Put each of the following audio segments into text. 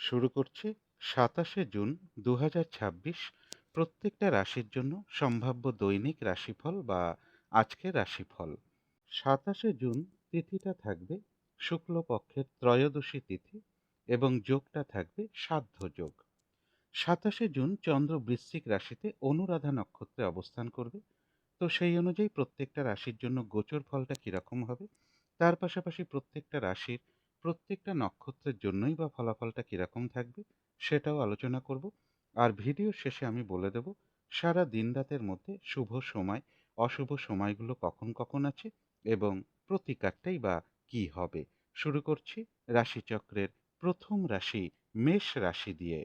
শুরু করছি ২৭শে জুন ২০২৬ প্রত্যেকটা রাশির জন্য সম্ভাব্য দৈনিক রাশিফল বা আজকের রাশিফল। ২৭শে জুন তিথিটা থাকবে শুক্লপক্ষের ত্রয়োদশী তিথি এবং যোগটা থাকবে সাধ্য যোগ। ২৭শে জুন চন্দ্র বৃশ্চিক রাশিতে অনুরাধা নক্ষত্রে অবস্থান করবে। তো সেই অনুযায়ী প্রত্যেকটা রাশির জন্য গোচর ফলটা কিরকম হবে, তার পাশাপাশি প্রত্যেকটা রাশির প্রত্যেকটা নক্ষত্রের জন্যই বা ফলাফলটা কিরকম থাকবে সেটাও আলোচনা করব। আর ভিডিওর শেষে আমি বলে দেব সারা দিন রাতের মধ্যে শুভ সময় অশুভ সময়গুলো কখন কখন আছে এবং প্রতিকারটাই বা কি হবে। শুরু করছি রাশিচক্রের প্রথম রাশি মেষ রাশি দিয়ে।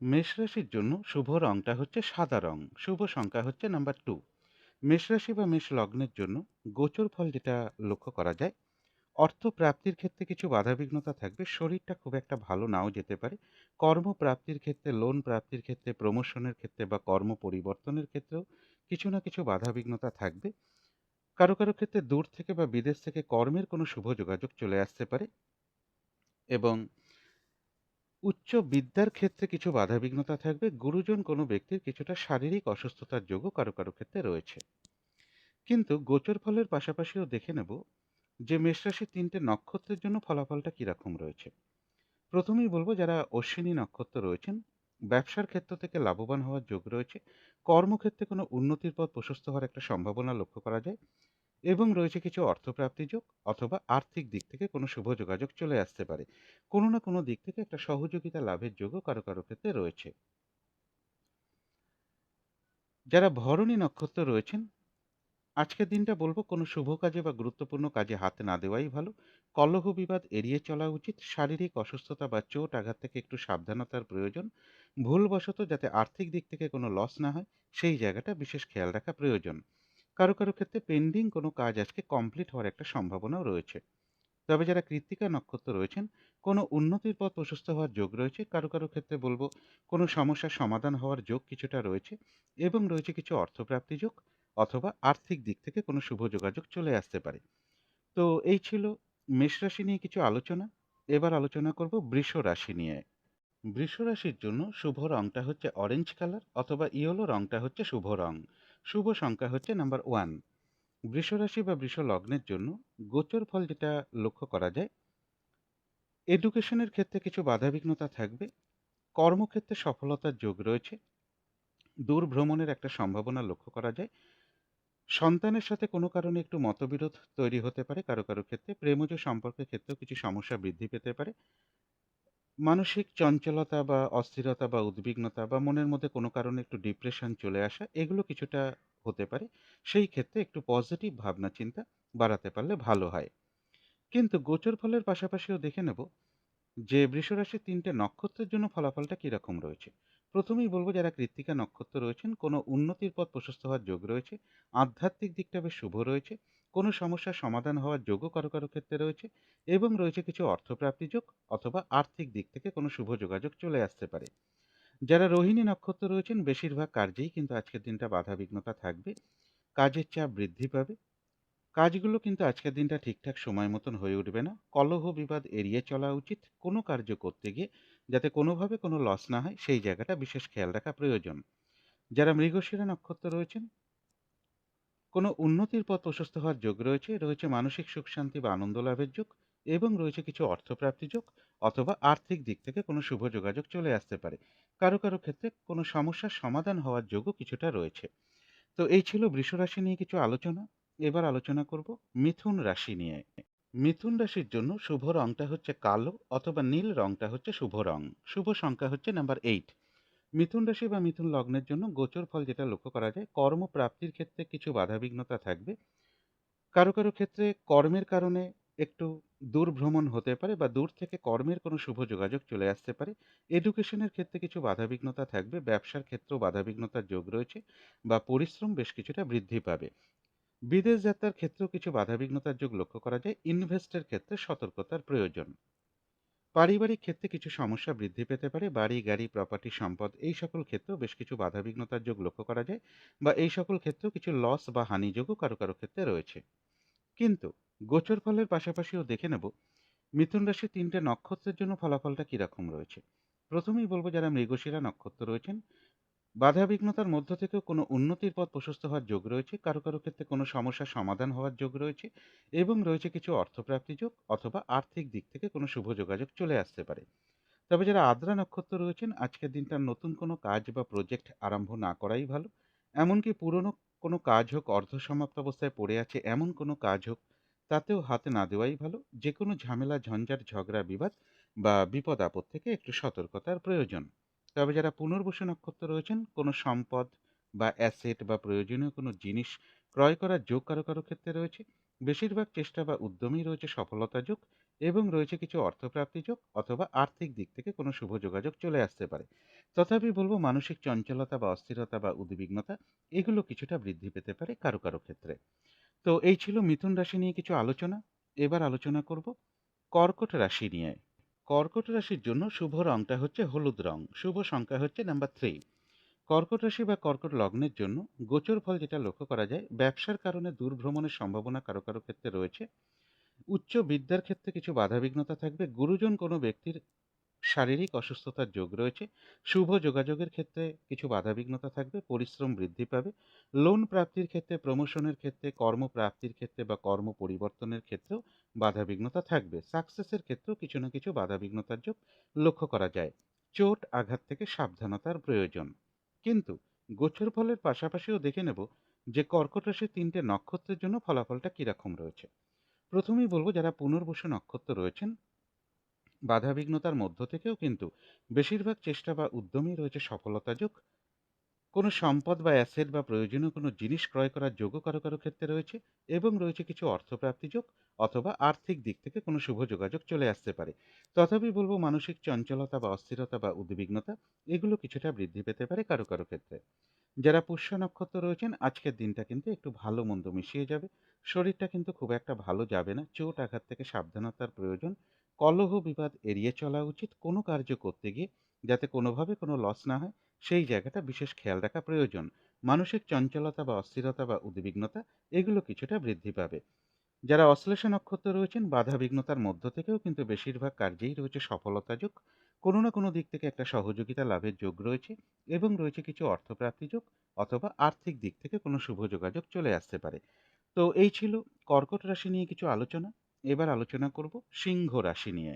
মেষ রাশির জন্য শুভ রংটা হচ্ছে সাদা রং, শুভ সংখ্যা হচ্ছে নাম্বার 2। মেষ রাশি বা মেষ লগ্নের জন্য গোচর ফল যেটা লক্ষ্য করা যায়, অর্থ প্রাপ্তির ক্ষেত্রে কিছু বাধাবিঘ্নতা থাকবে, শরীরটা খুব একটা ভালো নাও যেতে পারে। কর্মপ্রাপ্তির ক্ষেত্রে, লোন প্রাপ্তির ক্ষেত্রে, প্রমোশনের ক্ষেত্রে বা কর্ম পরিবর্তনের ক্ষেত্রেও কিছু না কিছু বাধাবিঘ্নতা থাকবে। কারো কারো ক্ষেত্রে দূর থেকে বা বিদেশ থেকে কর্মের কোনো শুভ যোগাযোগ চলে আসতে পারে এবং উচ্চ বিদ্যার ক্ষেত্রে কিছু বাধাবিঘ্নতা থাকবে। গুরুজন কোনো ব্যক্তির কিছুটা শারীরিক অসুস্থতার যোগও কারো কারো ক্ষেত্রে রয়েছে। কিন্তু গোচর ফলের পাশাপাশিও দেখে নেব যে মেষ রাশির ৩টে নক্ষত্রের জন্য ফলাফলটা কিরকম রয়েছে। প্রথমেই বলব যারা অশ্বিনী নক্ষত্র রয়েছেন, ব্যবসার ক্ষেত্র থেকে লাভবান হওয়ার যোগ রয়েছে। কর্মক্ষেত্রে কোনো উন্নতির পথ প্রশস্ত হওয়ার একটা সম্ভাবনা লক্ষ্য করা যায় এবং রয়েছে কিছু অর্থপ্রাপ্তি যোগ অথবা আর্থিক দিক থেকে কোনো শুভ যোগাযোগ চলে আসতে পারে। কোনো না কোনো দিক থেকে একটা সহযোগিতা লাভের যোগও কারো কারো ক্ষেত্রে রয়েছে। যারা ভরণী নক্ষত্র রয়েছেন, আজকের দিনটা বলব কোনো শুভ কাজে বা গুরুত্বপূর্ণ কাজে হাত না দেওয়াই ভালো। কলহ বিবাদ এড়িয়ে চলা উচিত। শারীরিক অসুস্থতা বা চোট আঘাত থেকে একটু সাবধানতার প্রয়োজন। ভুলবশত যাতে আর্থিক দিক থেকে কোনো লস না হয় সেই জায়গাটা বিশেষ খেয়াল রাখা প্রয়োজন। কারো কারো ক্ষেত্রে পেন্ডিং কোনো কাজ আজকে কমপ্লিট হওয়ার একটা সম্ভাবনাও রয়েছে। তবে যারা কৃত্তিকা নক্ষত্র রয়েছেন, কোনো উন্নতির পথ প্রশস্ত হওয়ার যোগ রয়েছে। কারো কারো ক্ষেত্রে বলবো কোনো সমস্যার সমাধান হওয়ার যোগ কিছুটা রয়েছে এবং রয়েছে কিছু অর্থপ্রাপ্তি যোগ অথবা আর্থিক দিক থেকে কোনো শুভ যোগাযোগ চলে আসতে পারে। তো এই ছিল মেষ রাশি নিয়ে কিছু আলোচনা। এবার আলোচনা করব বৃষ রাশি নিয়ে। বৃষ রাশির জন্য শুভ রংটা হচ্ছে অরেঞ্জ কালার অথবা ইয়েলো রংটা হচ্ছে শুভ রং। শুভ সংখ্যা হচ্ছে নাম্বার 1। বৃষ রাশি বা বৃষ লগ্নের জন্য গোচর ফল যেটা লক্ষ্য করা যায়, এডুকেশনের ক্ষেত্রে কিছু বাধাবিঘ্নতা থাকবে। কর্মক্ষেত্রে সফলতার যোগ রয়েছে। দূর ভ্রমণের একটা সম্ভাবনা লক্ষ্য করা যায়। সন্তানের সাথে কোনো কারণে একটু মতবিরোধ তৈরি হতে পারে। কারো কারো ক্ষেত্রে প্রেমজ সম্পর্কের ক্ষেত্রেও কিছু সমস্যা বৃদ্ধি পেতে পারে। মানসিক চঞ্চলতা বা অস্থিরতা বা উদ্বিগ্নতা বা মনের মধ্যে কোনো কারণে একটু ডিপ্রেশন চলে আসা, এগুলো কিছুটা হতে পারে। সেই ক্ষেত্রে একটু পজিটিভ ভাবনা চিন্তা বাড়াতে পারলে ভালো হয়। কিন্তু গোচর ফলের পাশাপাশিও দেখে নেব যে বৃষরাশির ৩টে নক্ষত্রের জন্য ফলাফলটা কিরকম রয়েছে। প্রথমেই বলব যারা কৃত্তিকা নক্ষত্র রয়েছেন, কোনো উন্নতির পথ প্রশস্ত হওয়ার যোগ রয়েছে। আধ্যাত্মিক দিকটা বেশ শুভ রয়েছে। কোনো সমস্যার সমাধান হওয়ার যোগও কারো কারো ক্ষেত্রে রয়েছে এবং রয়েছে কিছু অর্থপ্রাপ্তি যোগ অথবা আর্থিক দিক থেকে কোনো শুভ যোগাযোগ চলে আসতে পারে। যারা রোহিণী নক্ষত্র রয়েছেন, বেশিরভাগ কার্যেই কিন্তু আজকের দিনটা বাধাবিঘ্নতা থাকবে। কাজের চাপ বৃদ্ধি পাবে। কাজগুলো কিন্তু আজকের দিনটা ঠিকঠাক সময় মতন হয়ে উঠবে না। কলহ বিবাদ এড়িয়ে চলা উচিত। কোনো কার্য করতে গিয়ে যাতে কোনোভাবে কোনো লস না হয় সেই জায়গাটা বিশেষ খেয়াল রাখা প্রয়োজন। যারা মৃগশিরা নক্ষত্র রয়েছেন, কোনো উন্নতির পথ প্রশস্ত হওয়ার যোগ রয়েছে। রয়েছে মানসিক সুখ শান্তি বা আনন্দ লাভের যোগ এবং রয়েছে কিছু অর্থপ্রাপ্তি যোগ অথবা আর্থিক দিক থেকে কোনো শুভ যোগাযোগ চলে আসতে পারে। কারো কারো ক্ষেত্রে কোনো সমস্যার সমাধান হওয়ার যোগও কিছুটা রয়েছে। তো এই ছিল বৃষ রাশি নিয়ে কিছু আলোচনা। এবার আলোচনা করব মিথুন রাশি নিয়ে। মিথুন রাশির জন্য শুভ রংটা হচ্ছে কালো অথবা নীল রংটা হচ্ছে শুভ রং। শুভ সংখ্যা হচ্ছে নাম্বার 8। মিথুন রাশি বা মিথুন লগ্নের জন্য গোচর ফল যেটা লক্ষ্য করা যায়, কর্মপ্রাপ্তির ক্ষেত্রে কিছু বাধাবিঘ্নতা থাকবে। কারো কারো ক্ষেত্রে কর্মের কারণে একটু দূর ভ্রমণ হতে পারে বা দূর থেকে কর্মের কোনো শুভ যোগাযোগ চলে আসতে পারে। এডুকেশনের ক্ষেত্রে কিছু বাধাবিঘ্নতা থাকবে। ব্যবসার ক্ষেত্রেও বাধাবিঘ্নতার যোগ রয়েছে বা পরিশ্রম বেশ কিছুটা বৃদ্ধি পাবে। বিদেশ যাত্রার ক্ষেত্রেও কিছু বাধাবিঘ্নতার যোগ লক্ষ্য করা যায়। ইনভেস্টের ক্ষেত্রে সতর্কতার প্রয়োজন। পারিবারিক ক্ষেত্রে কিছু সমস্যা বৃদ্ধি পেতে পারে। বাড়ি গাড়ি প্রপার্টি সম্পদ এই সকল ক্ষেত্রেও বেশ কিছু বাধাবিঘ্নতার যোগ লক্ষ্য করা যায় বা এই সকল ক্ষেত্রেও কিছু লস বা হানি যোগও কারো কারো ক্ষেত্রে রয়েছে। কিন্তু গোচর ফলের পাশাপাশিও দেখে নেব মিথুন রাশির ৩টে নক্ষত্রের জন্য ফলাফলটা কিরকম রয়েছে। প্রথমেই বলব যারা মৃগশিরা নক্ষত্র রয়েছেন, বাধাবিঘ্নতার মধ্য থেকেও কোনো উন্নতির পথ প্রশস্ত হওয়ার যোগ রয়েছে, কারো কারো ক্ষেত্রে কোনো সমস্যার সমাধান হওয়ার যোগ রয়েছে এবং রয়েছে কিছু অর্থপ্রাপ্তি যোগ অথবা আর্থিক দিক থেকে কোনো শুভ যোগাযোগ চলে আসতে পারে। তবে যারা আদ্রা নক্ষত্র রয়েছেন, আজকের দিনটা নতুন কোনো কাজ বা প্রজেক্ট আরম্ভ না করাই ভালো। এমনকি পুরনো কোনো কাজ হোক, অর্ধসমাপ্ত অবস্থায় পড়ে আছে এমন কোনো কাজ হোক, তাতেও হাতে না দেওয়াই ভালো। যে কোনো ঝামেলা, ঝঞ্ঝাট, ঝগড়া, বিবাদ বা বিপদ আপদ থেকে একটু সতর্কতার প্রয়োজন। তবে যারা পুনর্বসু নক্ষত্র রয়েছেন, কোনো সম্পদ বা অ্যাসেট বা প্রয়োজনীয় কোনো জিনিস ক্রয় করার যোগ কারো কারো ক্ষেত্রে রয়েছে। বেশিরভাগ চেষ্টা বা উদ্যমেই রয়েছে সফলতা যোগ এবং রয়েছে কিছু অর্থপ্রাপ্তি যোগ অথবা আর্থিক দিক থেকে কোনো শুভ যোগাযোগ চলে আসতে পারে। তথাপি বলবো মানসিক চঞ্চলতা বা অস্থিরতা বা উদ্বিগ্নতা এগুলো কিছুটা বৃদ্ধি পেতে পারে কারো কারো ক্ষেত্রে। তো এই ছিল মিথুন রাশি নিয়ে কিছু আলোচনা। এবার আলোচনা করব কর্কট রাশি নিয়ে। কর্কট রাশির জন্য শুভ রংটা হচ্ছে হলুদ রং, শুভ সংখ্যা হচ্ছে নাম্বার 3। কর্কট রাশি বা কর্কট লগ্নের জন্য গোচর ফল যেটা লক্ষ্য করা যায়, ব্যবসার কারণে দূর ভ্রমণের সম্ভাবনা কারো কারো ক্ষেত্রে রয়েছে। উচ্চ বিদ্যার ক্ষেত্রে কিছু বাধাবিঘ্নতা থাকবে। গুরুজন কোনো ব্যক্তির শারীরিক অসুস্থতার যোগ রয়েছে। শুভ যোগাযোগের ক্ষেত্রে কিছু বাধাবিঘ্নতা থাকবে। পরিশ্রম বৃদ্ধি পাবে। লোন প্রাপ্তির ক্ষেত্রে, প্রমোশনের ক্ষেত্রে, কর্মপ্রাপ্তির ক্ষেত্রে বা কর্ম পরিবর্তনের ক্ষেত্রেও বাধাবিঘ্নতা থাকবে। সাকসেসের ক্ষেত্রেও কিছু না কিছু বাধাবিঘ্নতার যোগ লক্ষ্য করা যায়। চোট আঘাত থেকে সাবধানতার প্রয়োজন। কিন্তু গোচর ফলের পাশাপাশিও দেখে নেব যে কর্কট রাশির ৩টে নক্ষত্রের জন্য ফলাফলটা কিরকম রয়েছে। প্রথমেই বলব যারা পুনর্বসু নক্ষত্র রয়েছেন, বাধাবিঘ্নতার মধ্য থেকেও কিন্তু বেশিরভাগ চেষ্টা বা উদ্যমেই রয়েছে সফলতা যোগ। কোনো সম্পদ বা অ্যাসেট বা প্রয়োজনীয় কোনো জিনিস ক্রয় করার যোগও কারো কারো ক্ষেত্রে রয়েছে এবং রয়েছে কিছু অর্থপ্রাপ্তি যোগ অথবা আর্থিক দিক থেকে কোনো শুভ যোগাযোগ চলে আসতে পারে। তথাপি বলবো মানসিক চঞ্চলতা বা অস্থিরতা বা উদ্বিগ্নতা এগুলো কিছুটা বৃদ্ধি পেতে পারে কারো কারো ক্ষেত্রে। যারা পুষ্য নক্ষত্র রয়েছেন, আজকের দিনটা কিন্তু একটু ভালো মন্দ মিশিয়ে যাবে। শরীরটা কিন্তু খুব একটা ভালো যাবে না। চোট আঘাত থেকে সাবধানতার প্রয়োজন। কলহ বিবাদ এড়িয়ে চলা উচিত। কোনো কার্য করতে গিয়ে যাতে কোনোভাবে কোনো লস না হয়, সেই জায়গাটা বিশেষ খেয়াল রাখা প্রয়োজন। মানসিক চঞ্চলতা বা অস্থিরতা বা উদ্বিগ্নতা এগুলো কিছুটা বৃদ্ধি পাবে। যারা অশ্লেষ নক্ষত্র রয়েছেন, বাধা বিঘ্নতার মধ্য থেকেও কিন্তু বেশিরভাগ কার্যেই রয়েছে সফলতা যোগ। কোনো না কোনো দিক থেকে একটা সহযোগিতা লাভের যোগ রয়েছে এবং রয়েছে কিছু অর্থপ্রাপ্তি যোগ অথবা আর্থিক দিক থেকে কোনো শুভ যোগাযোগ চলে আসতে পারে। তো এই ছিল কর্কট রাশি নিয়ে কিছু আলোচনা। এবার আলোচনা করব সিংহ রাশি নিয়ে।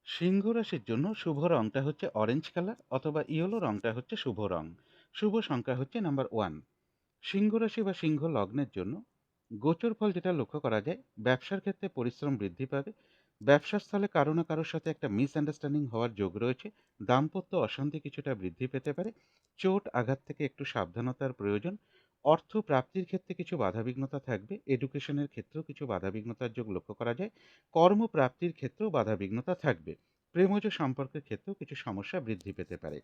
সিংহ রাশির জন্য শুভ রংটা হচ্ছে অরেঞ্জ কালার অথবা ইয়েলো রংটা হচ্ছে শুভ রং। শুভ সংখ্যা হচ্ছে নাম্বার 1। সিংহ রাশি বা সিংহ লগ্নের জন্য গোচর ফল যেটা লক্ষ্য করা যায়, ব্যবসার ক্ষেত্রে পরিশ্রম বৃদ্ধি পাবে। ব্যবসার স্থলে কারো না কারোর সাথে একটা মিসআন্ডারস্ট্যান্ডিং হওয়ার যোগ রয়েছে। দাম্পত্য অশান্তি কিছুটা বৃদ্ধি পেতে পারে। চোট আঘাত থেকে একটু সাবধানতার প্রয়োজন। অর্থ প্রাপ্তির ক্ষেত্রে কিছু বাধাবিঘ্নতা থাকবে। এডুকেশনের ক্ষেত্রেও কিছু বাধাবিঘ্নতার যোগ লক্ষ্য করা যায়। কর্মপ্রাপ্তির ক্ষেত্রেও বাধাবিঘ্নতা থাকবে। প্রেমজ সম্পর্কের ক্ষেত্রেও কিছু সমস্যা বৃদ্ধি পেতে পারে।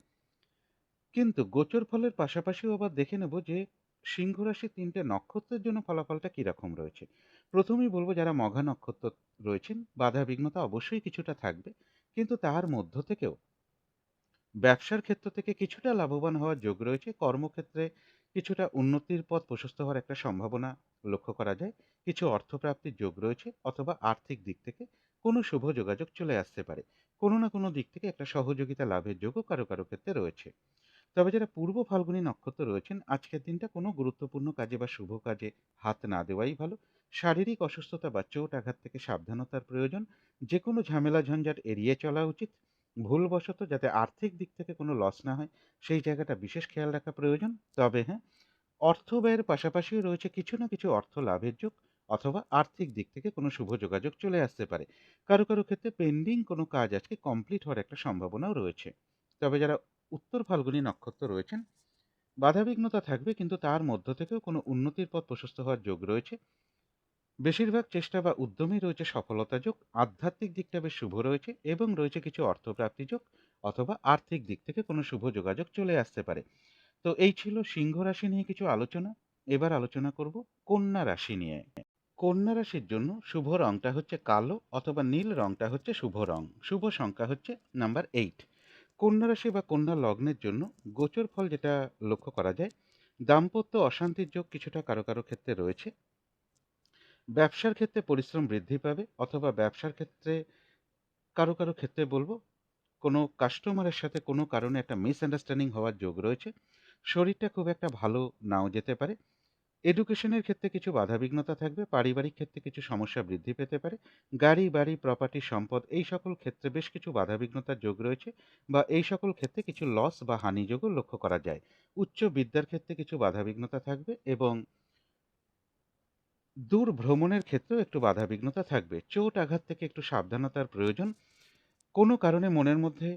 কিন্তু গোচর ফলের পাশাপাশিও আবার দেখে নেব যে সিংহ রাশির ৩টে নক্ষত্রের জন্য ফলাফলটা কিরকম রয়েছে। প্রথমেই বলব যারা মঘা নক্ষত্র রয়েছেন, বাধা বিঘ্নতা অবশ্যই কিছুটা থাকবে, কিন্তু তার মধ্য থেকেও ব্যবসার ক্ষেত্র থেকে কিছুটা লাভবান হওয়ার যোগ রয়েছে। কর্মক্ষেত্রে কিছুটা উন্নতির পথ প্রশস্ত হওয়ার একটা সম্ভাবনা লক্ষ্য করা যায়। কিছু অর্থপ্রাপ্তির যোগ রয়েছে অথবা আর্থিক দিক থেকে কোনো শুভ যোগাযোগ চলে আসতে পারে। কোনো না কোনো দিক থেকে একটা সহযোগিতা লাভের যোগও কারো কারো ক্ষেত্রে রয়েছে। তবে যারা পূর্ব ফাল্গুনী নক্ষত্র রয়েছেন, আজকের দিনটা কোনো গুরুত্বপূর্ণ কাজে বা শুভ কাজে হাত না দেওয়াই ভালো। শারীরিক অসুস্থতা বা চোট আঘাত থেকে সাবধানতার প্রয়োজন। যে কোনো ঝামেলা ঝঞ্ঝাট এড়িয়ে চলা উচিত। ভুলবশত যাতে আর্থিক দিক থেকে কোনো লস না হয়, সেই জায়গাটা বিশেষ খেয়াল রাখা প্রয়োজন। তবে হ্যাঁ, অর্থ ব্যয়ের পাশাপাশিও রয়েছে কিছু না কিছু অর্থ লাভের যোগ অথবা আর্থিক দিক থেকে কোনো শুভ যোগাযোগ চলে আসতে পারে। কারো কারো ক্ষেত্রে পেন্ডিং কোনো কাজ আজকে কমপ্লিট হওয়ার একটা সম্ভাবনাও রয়েছে। তবে যারা উত্তর ফাল্গুনী নক্ষত্র রয়েছেন, বাধাবিঘ্নতা থাকবে কিন্তু তার মধ্য থেকেও কোনো উন্নতির পথ প্রশস্ত হওয়ার যোগ রয়েছে। বেশিরভাগ চেষ্টা বা উদ্যমেই রয়েছে সফলতা যোগ। আধ্যাত্মিক দিকটা বেশ শুভ রয়েছে এবং রয়েছে কিছু অর্থপ্রাপ্তি যোগ অথবা আর্থিক দিক থেকে কোনো শুভ যোগাযোগ চলে আসতে পারে। তো এই ছিল সিংহ রাশি নিয়ে কিছু আলোচনা। এবার আলোচনা করব কন্যা রাশি নিয়ে। কন্যা রাশির জন্য শুভ রংটা হচ্ছে কালো অথবা নীল রংটা হচ্ছে শুভ রং। শুভ সংখ্যা হচ্ছে নাম্বার 8। কন্যা রাশি বা কন্যা লগ্নের জন্য গোচর ফল যেটা লক্ষ্য করা যায়, দাম্পত্য অশান্তির যোগ কিছুটা কারো কারো ক্ষেত্রে রয়েছে। ব্যবসার ক্ষেত্রে পরিশ্রম বৃদ্ধি পাবে অথবা ব্যবসার ক্ষেত্রে কারো কারো ক্ষেত্রে বলবো কোনো কাস্টমারের সাথে কোনো কারণে একটা মিসআন্ডারস্ট্যান্ডিং হওয়ার যোগ রয়েছে। শরীরটা খুব একটা ভালো নাও যেতে পারে। এডুকেশনের ক্ষেত্রে কিছু বাধাবিঘ্নতা থাকবে, পারিবারিক ক্ষেত্রে কিছু সমস্যা বৃদ্ধি পেতে পারে। গাড়ি, বাড়ি, প্রপার্টি, সম্পদ এই সকল ক্ষেত্রে বেশ কিছু বাধাবিঘ্নতার যোগ রয়েছে বা এই সকল ক্ষেত্রে কিছু লস বা হানিযোগও লক্ষ্য করা যায়। উচ্চ বিদ্যার ক্ষেত্রে কিছু বাধাবিঘ্নতা থাকবে এবং দূর ভ্রমণের ক্ষেত্রেও একটু বাধাবিঘ্নতা থাকবে। চোট আঘাত থেকে একটু সাবধানতার প্রয়োজন। কোনো কারণে মনের মধ্যে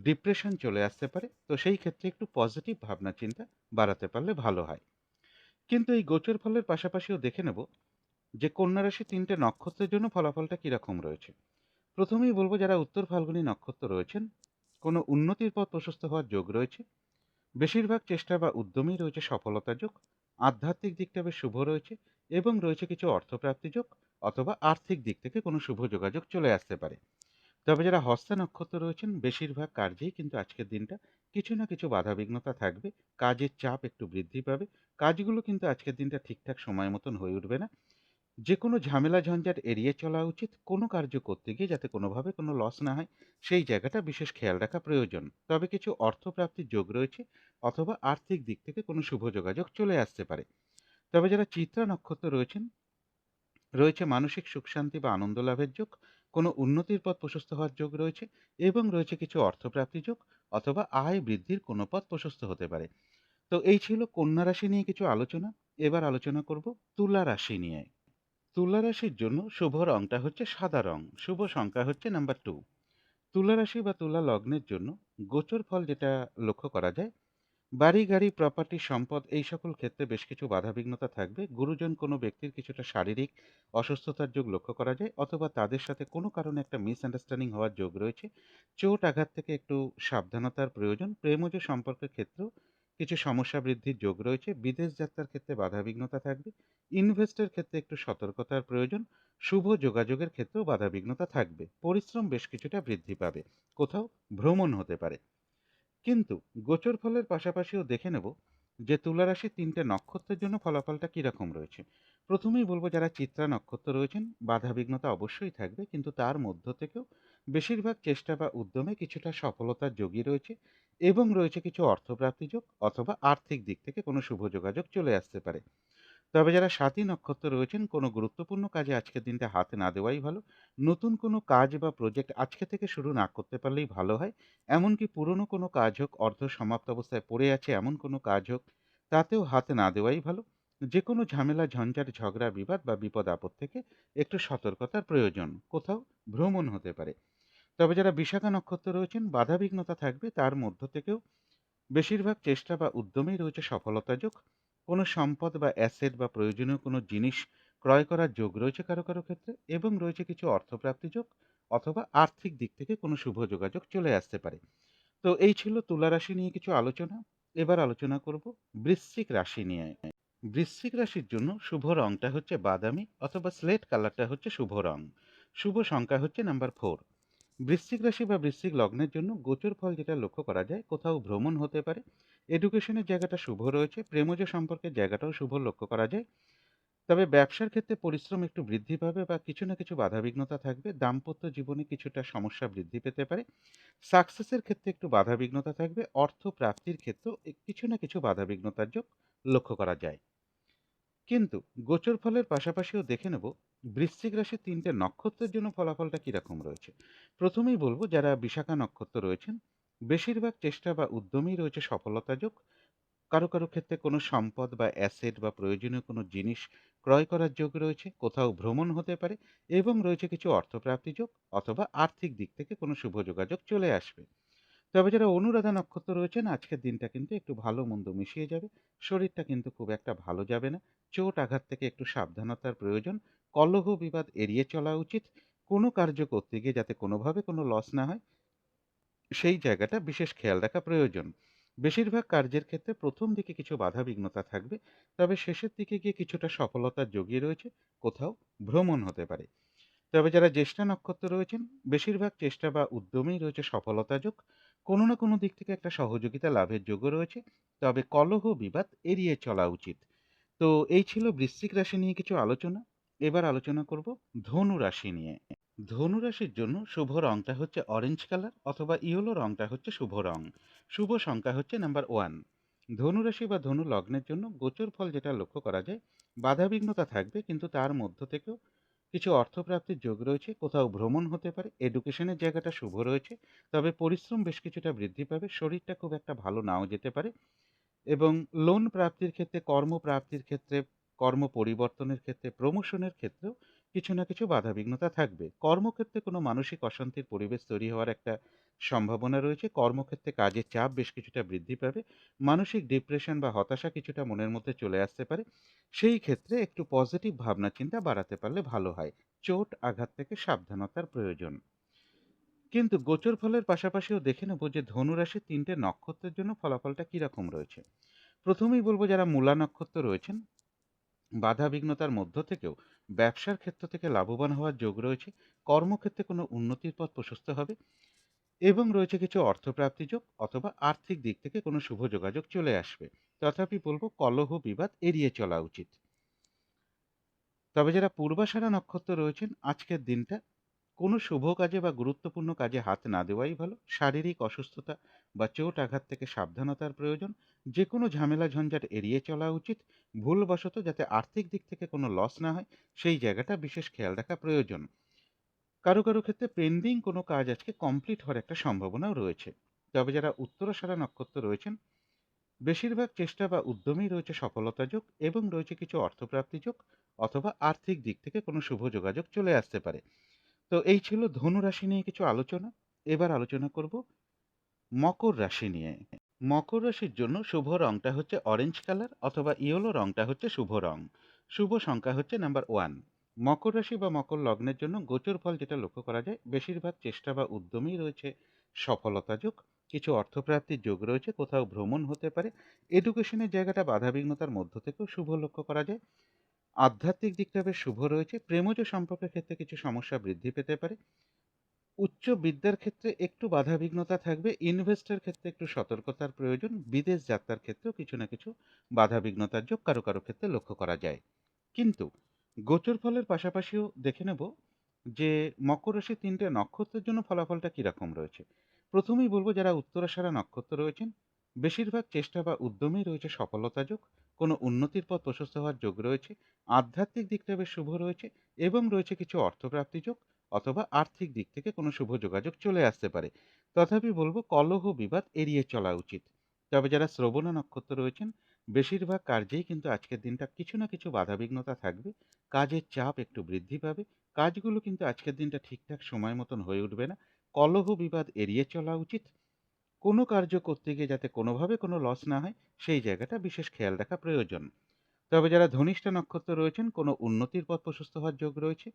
ডিপ্রেশন চলে আসতে পারে। তো সেই ক্ষেত্রে একটু পজিটিভ ভাবনা চিন্তা বাড়াতে পারলে ভালো হয়। কিন্তু এই গোচর ফলের পাশাপাশিও দেখে নেব যে কন্যা রাশি ৩ টে নক্ষত্রের জন্য ফলাফলটা কিরকম রয়েছে। প্রথমেই বলব যারা উত্তর ফাল্গুনী নক্ষত্র রয়েছেন, কোনো উন্নতির পথ প্রশস্ত হওয়ার যোগ রয়েছে। বেশিরভাগ চেষ্টা বা উদ্যমেই রয়েছে সফলতার যোগ। আধ্যাত্মিক দিকটা বেশ শুভ রয়েছে এবং রয়েছে কিছু অর্থপ্রাপ্তি যোগ অথবা আর্থিক দিক থেকে কোনো শুভ যোগাযোগ চলে আসতে পারে। তবে যারা হস্তা নক্ষত্র রয়েছেন বেশিরভাগ কার্যেই কিন্তু আজকের দিনটা কিছু না কিছু বাধাবিঘ্নতা থাকবে। কাজের চাপ একটু বৃদ্ধি পাবে। কাজগুলো কিন্তু আজকের দিনটা ঠিকঠাক সময় মতন হয়ে উঠবে না। যে কোনো ঝামেলা ঝঞ্ঝাট এড়িয়ে চলা উচিত। কোনো কার্য করতে গিয়ে যাতে কোনোভাবে কোনো লস না হয় সেই জায়গাটা বিশেষ খেয়াল রাখা প্রয়োজন। তবে কিছু অর্থপ্রাপ্তির যোগ রয়েছে অথবা আর্থিক দিক থেকে কোনো শুভ যোগাযোগ চলে আসতে পারে। তবে যারা চিত্রা নক্ষত্র রয়েছেন রয়েছে মানসিক সুখ শান্তি বা আনন্দ লাভের যোগ, কোনো উন্নতির পথ প্রশস্ত হওয়ার যোগ রয়েছে এবং রয়েছে কিছু অর্থপ্রাপ্তি যোগ অথবা আয় বৃদ্ধির কোনো পথ প্রশস্ত হতে পারে। তো এই ছিল কন্যা রাশি নিয়ে কিছু আলোচনা। এবার আলোচনা করব তুলা রাশি নিয়ে। তুলা রাশির জন্য শুভ রংটা হচ্ছে সাদা রং, শুভ সংখ্যা হচ্ছে নাম্বার 2। তুলা রাশি বা তুলা লগ্নের জন্য গোচর ফল যেটা লক্ষ্য করা যায়, বাড়ি, গাড়ি, প্রপার্টি, সম্পদ এই সকল ক্ষেত্রে বেশ কিছু বাধাবিঘ্নতা থাকবে। গুরুজন কোনো ব্যক্তির কিছুটা শারীরিক অসুস্থতার যোগ লক্ষ্য করা যায় অথবা তাদের সাথে কোনো কারণে একটা মিসআন্ডারস্ট্যান্ডিং হওয়ার যোগ রয়েছে। চোট আঘাত থেকে একটু সাবধানতার প্রয়োজন। প্রেমজ সম্পর্কের ক্ষেত্রেও কিছু সমস্যা বৃদ্ধির যোগ রয়েছে। বিদেশ যাত্রার ক্ষেত্রে বাধাবিঘ্নতা থাকবে। ইনভেস্টের ক্ষেত্রে একটু সতর্কতার প্রয়োজন। শুভ যোগাযোগের ক্ষেত্রেও বাধাবিঘ্নতা থাকবে। পরিশ্রম বেশ কিছুটা বৃদ্ধি পাবে। কোথাও ভ্রমণ হতে পারে। কিন্তু গোচর ফলের পাশাপাশিও দেখে নেব যে তুলা রাশির ৩ টে নক্ষত্রের জন্য ফলাফলটা কিরকম রয়েছে। প্রথমেই বলবো যারা চিত্রা নক্ষত্র রয়েছেন বাধাবিঘ্নতা অবশ্যই থাকবে, কিন্তু তার মধ্য থেকেও বেশিরভাগ চেষ্টা বা উদ্যমে কিছুটা সফলতার যোগই রয়েছে এবং রয়েছে কিছু অর্থপ্রাপ্তি যোগ অথবা আর্থিক দিক থেকে কোনো শুভ যোগাযোগ চলে আসতে পারে। তবে যারা স্বাতী নক্ষত্র রয়েছেন কোনো গুরুত্বপূর্ণ কাজে আজকের দিনটা হাতে না দেওয়াই ভালো। নতুন কোনো কাজ বা প্রজেক্ট আজকে থেকে শুরু না করতে পারলেই ভালো হয়। এমনকি পুরনো কোনো কাজ হোক, অর্ধ সমাপ্ত অবস্থায় পড়ে আছে এমন কোনো কাজ হোক, তাতেও হাতে না দেওয়াই ভালো। যে কোনো ঝামেলা ঝঞ্ঝাট ঝগড়া বিবাদ বা বিপদ আপদ থেকে একটু সতর্কতার প্রয়োজন। কোথাও ভ্রমণ হতে পারে। তবে যারা বিশাখা নক্ষত্র রয়েছেন বাধাবিঘ্নতা থাকবে, তার মধ্য থেকেও বেশিরভাগ চেষ্টা বা উদ্যমেই রয়েছে সফলতা যোগ। কোনো সম্পদ বা অ্যাসেট বা প্রয়োজনীয় কোনো জিনিস ক্রয় করার যোগ রয়েছে কারো কারো ক্ষেত্রে এবং রয়েছে কিছু অর্থপ্রাপ্তি যোগ অথবা আর্থিক দিক থেকে কোনো শুভ যোগাযোগ চলে আসতে পারে। তো এই ছিল তুলা রাশি নিয়ে কিছু আলোচনা। এবার আলোচনা করব বৃশ্চিক রাশি নিয়ে। বৃশ্চিক রাশির জন্য শুভ রংটা হচ্ছে বাদামি অথবা স্লেট কালারটা হচ্ছে শুভ রং। শুভ সংখ্যা হচ্ছে নাম্বার 4। বৃশ্চিক রাশি বা বৃশ্চিক লগ্নের জন্য গোচর ফল যেটা লক্ষ্য করা যায়, কোথাও ভ্রমণ হতে পারে। এডুকেশনের জায়গাটা শুভ রয়েছে। প্রেমজ সম্পর্কের জায়গাটাও শুভ লক্ষ্য করা যায়। তবে ব্যবসার ক্ষেত্রে পরিশ্রম একটু বৃদ্ধি পাবে বা কিছু না কিছু বাধাবিঘ্নতা থাকবে। দাম্পত্য জীবনে কিছুটা সমস্যা বৃদ্ধি পেতে পারে। সাকসেসের ক্ষেত্রে একটু বাধাবিঘ্নতা থাকবে। অর্থ প্রাপ্তির ক্ষেত্রেও কিছু না কিছু বাধাবিঘ্নতার যোগ লক্ষ্য করা যায়। কিন্তু গোচর ফলের পাশাপাশিও দেখে নেব বৃশ্চিক রাশির ৩ টে নক্ষত্রের জন্য ফলাফলটা কিরকম রয়েছে। প্রথমেই বলবো যারা বিশাখা নক্ষত্র রয়েছেন বেশিরভাগ চেষ্টা বা উদ্যমেই রয়েছে সফলতা যোগ। কারো কারো ক্ষেত্রে কোনো সম্পদ বা অ্যাসেট বা প্রয়োজনীয় কোনো জিনিস ক্রয় করার যোগ রয়েছে। কোথাও ভ্রমণ হতে পারে এবং রয়েছে কিছু অর্থপ্রাপ্তি যোগ অথবা আর্থিক দিক থেকে কোনো শুভ যোগাযোগ চলে আসবে। তবে যারা অনুরাধা নক্ষত্র রয়েছেন আজকের দিনটা কিন্তু একটু ভালো মন্দ মিশিয়ে যাবে। শরীরটা কিন্তু খুব একটা ভালো যাবে না। চোট আঘাত থেকে একটু সাবধানতার প্রয়োজন। কলহ বিবাদ এড়িয়ে চলা উচিত। কোনো কার্য করতে গিয়ে যাতে কোনোভাবে কোনো লস না হয় সেই জায়গাটা বিশেষ খেয়াল রাখা প্রয়োজন। বেশিরভাগ কার্যের ক্ষেত্রে প্রথম দিকে কিছু বাধা বিঘ্নতা থাকবে, তবে শেষের দিকে গিয়ে কিছুটা সফলতার যোগই রয়েছে। কোথাও ভ্রমণ হতে পারে। তবে যারা জ্যেষ্ঠা নক্ষত্র রয়েছেন বেশিরভাগ চেষ্টা বা উদ্যমেই রয়েছে সফলতা যোগ। কোনো না কোনো দিক থেকে একটা সহযোগিতা লাভের যোগও রয়েছে। তবে কলহ বিবাদ এড়িয়ে চলা উচিত। তো এই ছিল বৃশ্চিক রাশি নিয়ে কিছু আলোচনা। এবার আলোচনা করব ধনু রাশি নিয়ে। ধনুরাশির জন্য শুভ রংটা হচ্ছে অরেঞ্জ কালার অথবা ইয়েলো রংটা হচ্ছে শুভ রং। শুভ সংখ্যা হচ্ছে নাম্বার 1। ধনুরাশি বা ধনু লগ্নের জন্য গোচর ফল যেটা লক্ষ্য করা যায়, বাধাবিঘ্নতা থাকবে কিন্তু তার মধ্য থেকেও কিছু অর্থপ্রাপ্তির যোগ রয়েছে। কোথাও ভ্রমণ হতে পারে, এডুকেশনের জায়গাটা শুভ রয়েছে, তবে পরিশ্রম বেশ কিছুটা বৃদ্ধি পাবে, শরীরটা খুব একটা ভালো নাও যেতে পারে। এবং লোন প্রাপ্তির ক্ষেত্রে, কর্মপ্রাপ্তির ক্ষেত্রে, কর্ম পরিবর্তনের ক্ষেত্রে, প্রমোশনের ক্ষেত্রেও কিছু না কিছু বাধাবিঘ্নতা থাকবে। কর্মক্ষেত্রে কোনো মানসিক অশান্তির পরিবেশ তৈরি হওয়ার একটা সম্ভাবনা রয়েছে। কর্মক্ষেত্রে কাজের চাপ বেশ কিছুটা বৃদ্ধি পাবে। মানসিক ডিপ্রেশন বা হতাশা কিছুটা মনের মধ্যে চলে আসতে পারে। সেই ক্ষেত্রে একটু পজিটিভ ভাবনা চিন্তা বাড়াতে পারলে ভালো হয়। চোট আঘাত থেকে সাবধানতার প্রয়োজন। কিন্তু গোচর ফলের পাশাপাশিও দেখে নেব যে ধনুরাশির ৩টে নক্ষত্রের জন্য ফলাফলটা কিরকম রয়েছে। প্রথমেই বলব, যারা মূলা নক্ষত্র রয়েছেন, বাধাবিঘ্নতার মধ্য থেকেও ব্যবসার ক্ষেত্র থেকে লাভবান হওয়ার যোগ রয়েছে। কর্মক্ষেত্রে কোনো উন্নতির পথ প্রশস্ত হবে এবং রয়েছে কিছু অর্থপ্রাপ্তি যোগ অথবা আর্থিক দিক থেকে কোনো শুভ যোগাযোগ চলে আসবে। তথাপি বলবো কলহ বিবাদ এড়িয়ে চলা উচিত। তবে যারা পূর্বাষাঢ়া নক্ষত্র রয়েছেন, আজকের দিনটা কোনো শুভ কাজে বা গুরুত্বপূর্ণ কাজে হাত না দেওয়াই ভালো। শারীরিক অসুস্থতা বা চোট আঘাত থেকে সাবধানতার প্রয়োজন। যে কোনো ঝামেলা ঝঞ্ঝাট এড়িয়ে চলা উচিত। ভুলবশত যাতে আর্থিক দিক থেকে কোনো লস না হয়, সেই জায়গাটা বিশেষ খেয়াল রাখা প্রয়োজন। কারো কারো ক্ষেত্রে পেন্ডিং কোনো কাজ আজকে কমপ্লিট হওয়ার একটা সম্ভাবনাও রয়েছে। তবে যারা উত্তরাষাঢ়া নক্ষত্র রয়েছেন, বেশিরভাগ চেষ্টা বা উদ্যমেই রয়েছে সফলতা যোগ এবং রয়েছে কিছু অর্থপ্রাপ্তি যোগ অথবা আর্থিক দিক থেকে কোনো শুভ যোগাযোগ চলে আসতে পারে। তো এই ছিল ধনু রাশি নিয়ে কিছু আলোচনা। এবার আলোচনা করব মকর রাশি নিয়ে। মকর রাশির জন্য শুভ রংটা হচ্ছে অরেঞ্জ কালার অথবা ইয়েলো রংটা হচ্ছে শুভ রং। শুভ সংখ্যা হচ্ছে নাম্বার 1। মকর রাশি বা মকর লগ্নের জন্য গোচর ফল যেটা লক্ষ্য করা যায়, বেশিরভাগ চেষ্টা বা উদ্যমেই রয়েছে সফলতা যোগ। কিছু অর্থপ্রাপ্তির যোগ রয়েছে, কোথাও ভ্রমণ হতে পারে। এডুকেশনের জায়গাটা বাধাবিঘ্নতার মধ্য থেকেও শুভ লক্ষ্য করা যায়। আধ্যাত্মিক দিকটা বেশ শুভ রয়েছে। প্রেমজ সম্পর্কের ক্ষেত্রে কিছু সমস্যা বৃদ্ধি পেতে পারে। উচ্চ বিদ্যার ক্ষেত্রে একটু বাধাবিঘ্নতা থাকবে। ইনভেস্টের ক্ষেত্রে একটু সতর্কতার প্রয়োজন। বিদেশ যাত্রার ক্ষেত্রেও কিছু না কিছু বাধাবিঘ্নতার যোগ কারো কারো ক্ষেত্রে লক্ষ্য করা যায়। কিন্তু গোচর ফলের পাশাপাশিও দেখে নেব যে মকর রাশির ৩টে নক্ষত্রের জন্য ফলাফলটা কিরকম রয়েছে। প্রথমেই বলবো, যারা উত্তরাষাঢ়া নক্ষত্র রয়েছেন, বেশিরভাগ চেষ্টা বা উদ্যমেই রয়েছে সফলতা যোগ। কোনো উন্নতির পথ প্রশস্ত হওয়ার যোগ রয়েছে। আধ্যাত্মিক দিকটা বেশ শুভ রয়েছে এবং রয়েছে কিছু অর্থপ্রাপ্তি যোগ অথবা আর্থিক দিক থেকে কোনো শুভ যোগাযোগ চলে আসতে পারে। তথাপি বলবো কলহ বিবাদ এড়িয়ে চলা উচিত। তবে যারা শ্রবণা নক্ষত্র রয়েছেন, বেশিরভাগ কার্যেই কিন্তু আজকের দিনটা কিছু না কিছু বাধাবিঘ্নতা থাকবে। কাজের চাপ একটু বৃদ্ধি পাবে। কাজগুলো কিন্তু আজকের দিনটা ঠিকঠাক সময় মতন হয়ে উঠবে না। কলহ বিবাদ এড়িয়ে চলা উচিত। কোনো কার্য করতে গিয়ে যাতে কোনোভাবে কোনো লস না হয়, সেই জায়গাটা বিশেষ খেয়াল রাখা প্রয়োজন। তবে যারা ধনিষ্ঠা নক্ষত্র রয়েছেন, কোনো উন্নতির পথ প্রশস্ত হওয়ার যোগ রয়েছে।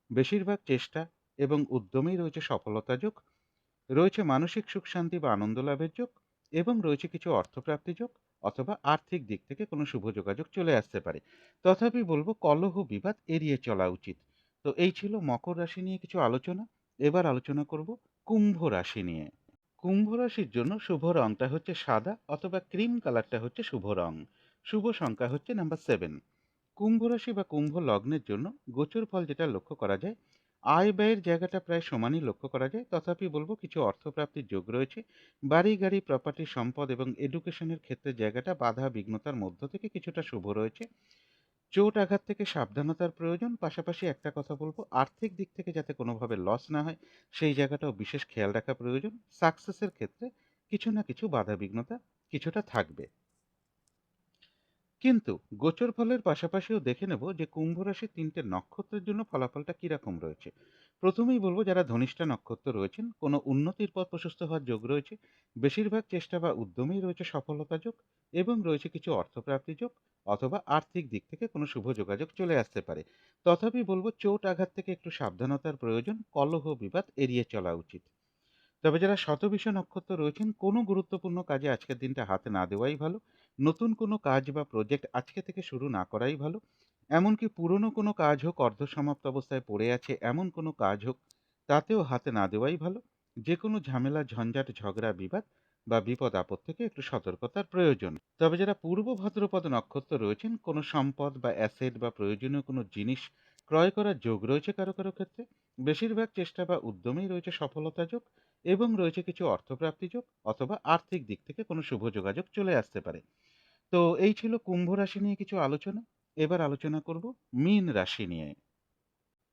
বেশিরভাগ চেষ্টা এবং উদ্যমেই রয়েছে সফলতা যোগ। রয়েছে মানসিক সুখ শান্তি বা আনন্দ লাভের যোগ এবং রয়েছে কিছু অর্থপ্রাপ্তি যোগ অথবা আর্থিক দিক থেকে কোনো শুভ যোগাযোগ চলে আসতে পারে। তথাপি বলবো কলহ বিবাদ এড়িয়ে চলা উচিত। তো এই ছিল মকর রাশি নিয়ে কিছু আলোচনা। এবার আলোচনা করব কুম্ভ রাশি নিয়ে। কুম্ভ রাশির জন্য শুভ রংটা হচ্ছে সাদা অথবা ক্রিম কালারটা হচ্ছে শুভ রং। শুভ সংখ্যা হচ্ছে নাম্বার 7। কুম্ভ রাশি বা কুম্ভ লগ্নের জন্য গোচর ফল যেটা লক্ষ্য করা যায়, আয় ব্যয়ের জায়গাটা প্রায় সমানই লক্ষ্য করা যায়। তথাপি বলবো কিছু অর্থপ্রাপ্তির যোগ রয়েছে। বাড়ি গাড়ি প্রপার্টি সম্পদ এবং এডুকেশনের ক্ষেত্রে জায়গাটা বাধা বিঘ্নতার মধ্য থেকে কিছুটা শুভ রয়েছে। চোট আঘাত থেকে সাবধানতার প্রয়োজন। পাশাপাশি একটা কথা বলবো, আর্থিক দিক থেকে যাতে কোনোভাবে লস না হয়, সেই জায়গাটাও বিশেষ খেয়াল রাখা প্রয়োজন। সাকসেসের ক্ষেত্রে কিছু না কিছু বাধা বিঘ্নতা কিছুটা থাকবে। কিন্তু গোচর ফলের পাশাপাশিও দেখে নেব যে কুম্ভ রাশির ৩টে নক্ষত্রের জন্য ফলাফলটা কিরকম রয়েছে। প্রথমেই বলবো, যারা ধনিষ্ঠা নক্ষত্র রয়েছেন, কোনো উন্নতির পথ প্রশস্ত হওয়ার যোগ রয়েছে। বেশিরভাগ চেষ্টা বা উদ্যমেই রয়েছে সফলতা যোগ এবং রয়েছে কিছু অর্থপ্রাপ্তি যোগ অথবা আর্থিক দিক থেকে কোনো শুভ যোগাযোগ চলে আসতে পারে। তথাপি বলবো চোট আঘাত থেকে একটু সাবধানতার প্রয়োজন। কলহ বিবাদ এড়িয়ে চলা উচিত। তবে যারা শতবিষা নক্ষত্র রয়েছেন, কোনো গুরুত্বপূর্ণ কাজে আজকের দিনটা হাতে না দেওয়াই ভালো। নতুন কোনো কাজ বা প্রজেক্ট আজকে থেকে শুরু না করাই ভালো। এমনকি পুরনো কোনো কাজ হোক, অর্ধসমাপ্ত অবস্থায় পড়ে আছে এমন কোনো কাজ হোক, তাতেও হাতে না দেওয়াই ভালো। যে কোনো ঝামেলা ঝঞ্ঝাট ঝগড়া বিবাদ বা বিপদ আপদ থেকে একটু সতর্কতার প্রয়োজন। তবে যারা পূর্ব ভাদ্রপদ নক্ষত্র রয়েছেন, কোনো সম্পদ বা অ্যাসেট বা প্রয়োজনীয় কোনো জিনিস ক্রয় করার যোগ রয়েছে কারো কারো ক্ষেত্রে। বেশিরভাগ চেষ্টা বা উদ্যমেই রয়েছে সফলতা যোগ এবং রয়েছে কিছু অর্থপ্রাপ্তি যোগ অথবা আর্থিক দিক থেকে কোনো শুভ যোগাযোগ চলে আসতে পারে। তো এই ছিল কুম্ভ রাশি নিয়ে কিছু আলোচনা। এবার আলোচনা করব মীন রাশি নিয়ে।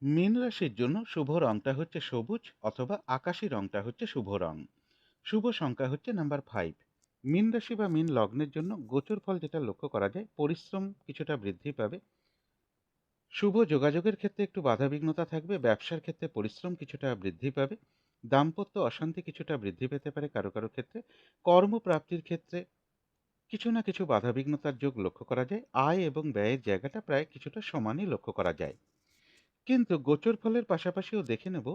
মীন রাশির জন্য শুভ রংটা হচ্ছে সবুজ অথবা আকাশী রংটা হচ্ছে শুভ রং। শুভ সংখ্যা হচ্ছে নাম্বার 5। মীন রাশি বা মীন লগ্নের জন্য গোচর ফল যেটা লক্ষ্য করা যায়, পরিশ্রম কিছুটা বৃদ্ধি পাবে। শুভ যোগাযোগের ক্ষেত্রে একটু বাধাবিঘ্নতা থাকবে, ব্যবসার ক্ষেত্রে পরিশ্রম কিছুটা বৃদ্ধি পাবে, দাম্পত্য অশান্তি কিছুটা বৃদ্ধি পেতে পারে কারো কারো ক্ষেত্রে, কর্মপ্রাপ্তির ক্ষেত্রে কিছু না কিছু বাধাবিঘ্নতার যোগ লক্ষ্য করা যায়, আয় এবং ব্যয়ের জায়গাটা প্রায় কিছুটা সমানই লক্ষ্য করা যায়। কিন্তু গোচর ফলের পাশাপাশিও দেখে নেব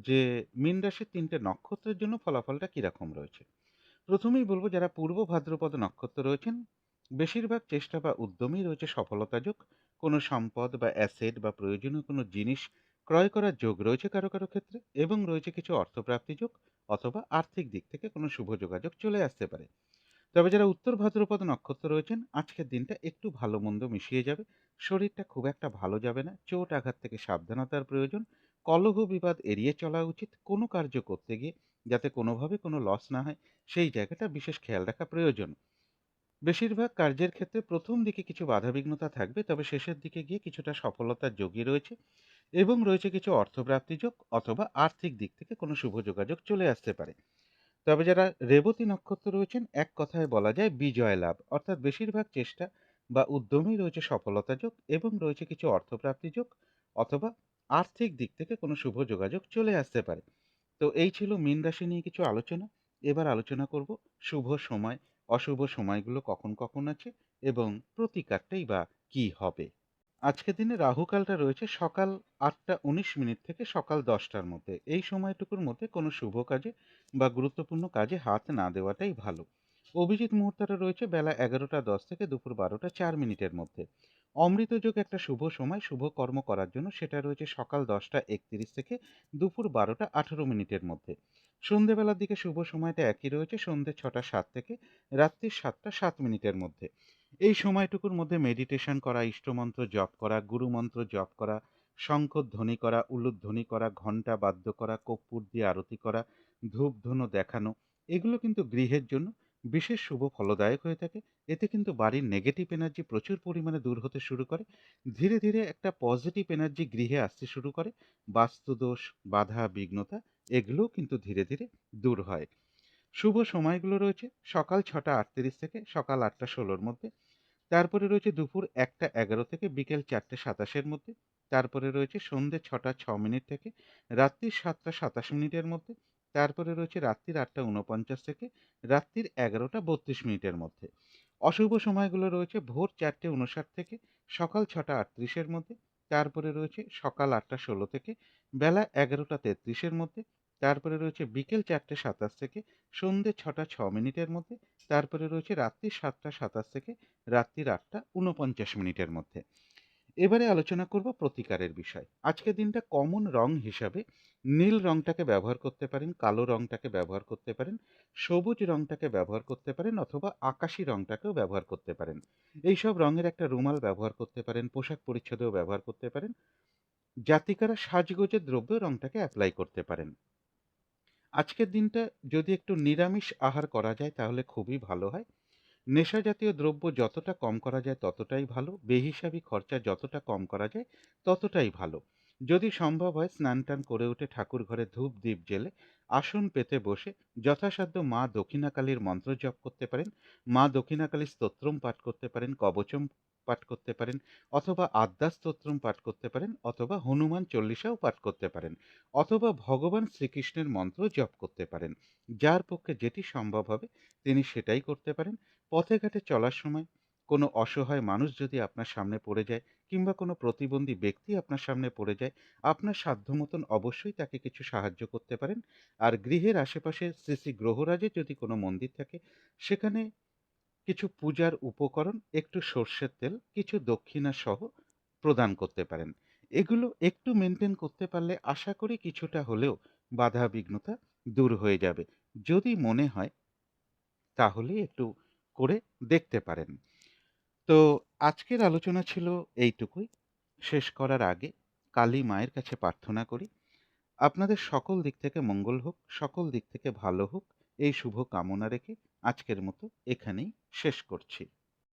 যে মীন রাশির ৩টে নক্ষত্রের জন্য ফলাফলটা কিরকম রয়েছে। প্রথমেই বলবো যারা পূর্ব ভাদ্রপদ নক্ষত্র রয়েছেন, বেশিরভাগ চেষ্টা বা উদ্যমেই রয়েছে সফলতা যোগ। কোনো সম্পদ বা অ্যাসেট বা প্রয়োজনীয় কোনো জিনিস ক্রয় করার যোগ রয়েছে কারো কারো ক্ষেত্রে এবং রয়েছে কিছু অর্থপ্রাপ্তি যোগ অথবা আর্থিক দিক থেকে কোনো শুভ যোগাযোগ চলে আসতে পারে। তবে যারা উত্তর ভাদ্রপদ নক্ষত্র রয়েছেন, আজকের দিনটা একটু ভালো মন্দ মিশিয়ে যাবে। শরীরটা খুব একটা ভালো যাবে না, চোট আঘাত থেকে সাবধানতার প্রয়োজন। কলহ বিবাদ এড়িয়ে চলা উচিত, কোনো কার্য করতে গিয়ে যাতে কোনোভাবে কোনো লস না হয় সেই জায়গাটা বিশেষ খেয়াল রাখা প্রয়োজন। বেশিরভাগ কার্যের ক্ষেত্রে প্রথম দিকে কিছু বাধাবিঘ্নতা থাকবে, তবে শেষের দিকে গিয়ে কিছুটা সফলতার যোগই রয়েছে এবং রয়েছে কিছু অর্থপ্রাপ্তি যোগ অথবা আর্থিক দিক থেকে কোনো শুভ যোগাযোগ চলে আসতে পারে। তবে যারা রেবতী নক্ষত্র রয়েছেন, এক কথায় বলা যায় বিজয় লাভ, অর্থাৎ বেশিরভাগ চেষ্টা বা উদ্যমেই রয়েছে সফলতা যোগ এবং রয়েছে কিছু অর্থপ্রাপ্তি যোগ অথবা আর্থিক দিক থেকে কোনো শুভ যোগাযোগ চলে আসতে পারে। তো এই ছিল মীন রাশি নিয়ে কিছু আলোচনা। এবার আলোচনা করব শুভ সময়, অশুভ সময়গুলো কখন কখন আছে এবং প্রতিকারটাই বা কি হবে। আজকের দিনে রাহুকালটা রয়েছে সকাল ৮টা ১৯ মিনিট থেকে সকাল ১০টার মধ্যে। এই সময়টুকুর মধ্যে কোনো শুভ কাজে বা গুরুত্বপূর্ণ কাজে হাত না দেওয়াটাই ভালো। অভিজিৎ মুহূর্তটা রয়েছে বেলা ১১টা ১০ থেকে দুপুর ১২টা ৪ মিনিটের মধ্যে। অমৃতযোগ একটা শুভ সময় শুভ কর্ম করার জন্য, সেটা রয়েছে সকাল ১০টা ৩১ থেকে দুপুর ১২টা ১৮ মিনিটের মধ্যে। সন্ধেবেলার দিকে শুভ সময়টা একই রয়েছে, সন্ধে ৬টা ৭ থেকে রাত্রি ৭টা ৭ মিনিটের মধ্যে। এই সময়টুকুর মধ্যে মেডিটেশন করা, ইষ্টমন্ত্র জপ করা, গুরুমন্ত্র জপ করা, শঙ্খধ্বনি করা, উলুধ্বনি করা, ঘণ্টা বাদ্য করা, কর্পূর দিয়ে আরতি করা, ধূপধুনো দেখানো, এগুলো কিন্তু গৃহের জন্য বিশেষ শুভ ফলদায়ক হয়ে থাকে। এতে কিন্তু বাড়ির নেগেটিভ এনার্জি প্রচুর পরিমাণে দূর হতে শুরু করে। ধীরে ধীরে একটা পজিটিভ এনার্জি গৃহে আসতে শুরু করে। বাস্তুদোষ, বাধা বিঘ্নতা এগুলোও কিন্তু ধীরে ধীরে দূর হয়। শুভ সময়গুলো রয়েছে সকাল ৬টা ৩৮ থেকে সকাল ৮টা ১৬-র মধ্যে। তারপরে রয়েছে দুপুর ১টা ১১ থেকে বিকেল ৪টে ২৭-এর মধ্যে। তারপরে রয়েছে সন্ধ্যে ৬টা ৬ মিনিট থেকে রাত্রি ৭টা ২৭ মিনিটের মধ্যে। তারপরে রয়েছে রাত্রির ৮টা ৪৯ থেকে রাত্রির ১১টা ৩২ মিনিটের মধ্যে। অশুভ সময়গুলো রয়েছে ভোর ৪টে ৫৯ থেকে সকাল ৬টা ৩৮-এর মধ্যে। তারপরে রয়েছে সকাল ৮টা ১৬ থেকে বেলা ১১টা ৩৩-এর মধ্যে। তারপরে রয়েছে বিকেল ৪টে ২৭ থেকে সন্ধ্যে ৬টা ৬ মিনিটের মধ্যে। তারপরে রয়েছে রাত্রি ৭টা ২৭ থেকে রাত্রির ৮টা ৪৯ মিনিটের মধ্যে। এবারে আলোচনা করব প্রতিকারের বিষয়। আজকের দিনটা কমন রং হিসাবে নীল রংটাকে ব্যবহার করতে পারেন, কালো রংটাকে ব্যবহার করতে পারেন, সবুজ রংটাকে ব্যবহার করতে পারেন অথবা আকাশি রংটাকেও ব্যবহার করতে পারেন। এইসব রঙের একটা রুমাল ব্যবহার করতে পারেন, পোশাক পরিচ্ছদেও ব্যবহার করতে পারেন। জাতিকারা সাজগোজের দ্রব্য রংটাকে অ্যাপ্লাই করতে পারেন। আজকের দিনটা যদি একটু নিরামিষ আহার করা যায় তাহলে খুবই ভালো হয়। নেশা জাতীয় দ্রব্য যতটা কম করা যায় ততটাই ভালো। বেহিসাবি খরচা যতটা কম করা যায় ততটাই ভালো। যদি সম্ভব হয় স্নান টান করে উঠে ঠাকুর ঘরে ধূপ দ্বীপ জ্বেলে আসন পেতে বসে যথাসাধ্য মা দক্ষিণাকালীর মন্ত্র জপ করতে পারেন, মা দক্ষিণাকালীর স্তোত্রম পাঠ করতে পারেন, কবচম পাঠ করতে পারেন অথবা আদ্যা স্তোত্রম পাঠ করতে পারেন অথবা হনুমান চল্লিশাও পাঠ করতে পারেন অথবা ভগবান শ্রীকৃষ্ণের মন্ত্র জপ করতে পারেন। যার পক্ষে যেটি সম্ভব হবে তিনি সেটাই করতে পারেন। পথে ঘাটে চলার সময় কোনো অসহায় মানুষ যদি আপনার সামনে পড়ে যায় কিংবা কোনো প্রতিবন্ধী ব্যক্তি আপনার সামনে পড়ে যায়, আপনার সাধ্য মতন অবশ্যই তাকে কিছু সাহায্য করতে পারেন। আর গৃহের আশেপাশে শ্রী শ্রী গ্রহরাজের যদি কোনো মন্দির থাকে, সেখানে কিছু পূজার উপকরণ, একটু সর্ষের তেল, কিছু দক্ষিণা সহ প্রদান করতে পারেন। এগুলো একটু মেনটেন করতে পারলে আশা করি কিছুটা হলেও বাধা বিঘ্নতা দূর হয়ে যাবে। যদি মনে হয় তাহলে একটু করে দেখতে পারেন। তো আজকের আলোচনা ছিল এইটুকুই। শেষ করার আগে কালী মায়ের কাছে প্রার্থনা করি আপনাদের সকল দিক থেকে মঙ্গল হোক, সকল দিক থেকে ভালো হোক, এই শুভ কামনা রেখে আজকের মতো এখানেই শেষ করছি।